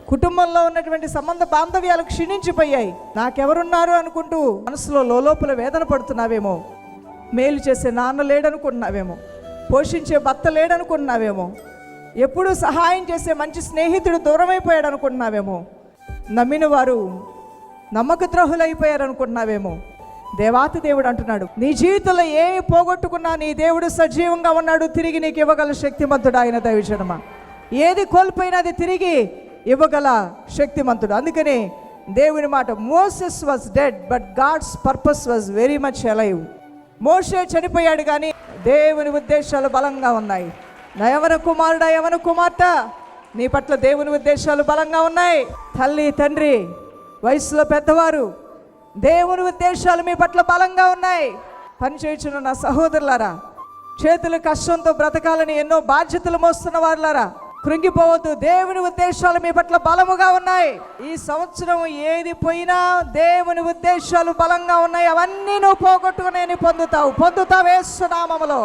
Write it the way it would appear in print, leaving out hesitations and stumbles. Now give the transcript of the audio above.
కుటుంబంలో ఉన్నటువంటి సంబంధ బాంధవ్యాలు క్షీణించిపోయాయి. నాకెవరున్నారు అనుకుంటూ మనసులో లోపల వేదన పడుతున్నావేమో. మేలు చేసే నాన్న లేడనుకుంటున్నావేమో, పోషించే భర్త లేడనుకుంటున్నావేమో, ఎప్పుడూ సహాయం చేసే మంచి స్నేహితుడు దూరమైపోయాడు అనుకుంటున్నావేమో, నమ్మిన వారు నమ్మక ద్రోహులైపోయారు అనుకుంటున్నావేమో. దేవాతి దేవుడు అంటున్నాడు, నీ జీవితంలో ఏమి పోగొట్టుకున్నా నీ దేవుడు సజీవంగా ఉన్నాడు, తిరిగి నీకు ఇవ్వగల శక్తిమంతుడు ఆయన. దైవజనమా, ఏది కోల్పోయినా అది తిరిగి ఇవ్వగల శక్తిమంతుడు. అందుకని దేవుని మాట, Moses was dead but God's purpose was very much alive. మోషే చనిపోయాడు కానీ దేవుని ఉద్దేశాలు బలంగా ఉన్నాయి. నా యవన కుమారుడా, యవన కుమార్తె, నీ పట్ల దేవుని ఉద్దేశాలు బలంగా ఉన్నాయి. తల్లి తండ్రి, వయసులో పెద్దవారు, దేవుని ఉద్దేశాలు మీ పట్ల బలంగా ఉన్నాయి. పనిచేయుచున్న నా సహోదరులారా, చేతుల కష్టంతో బ్రతకాలని ఎన్నో బాధ్యతలు మోస్తున్న వారులారా, కృంగిపోవద్దు. దేవుని ఉద్దేశాలు మీ పట్ల బలముగా ఉన్నాయి. ఈ సంవత్సరం ఏది పోయినా దేవుని ఉద్దేశాలు బలంగా ఉన్నాయి. అవన్నీ నువ్వు పోగొట్టుకుని పొందుతావు యేసు నామములో.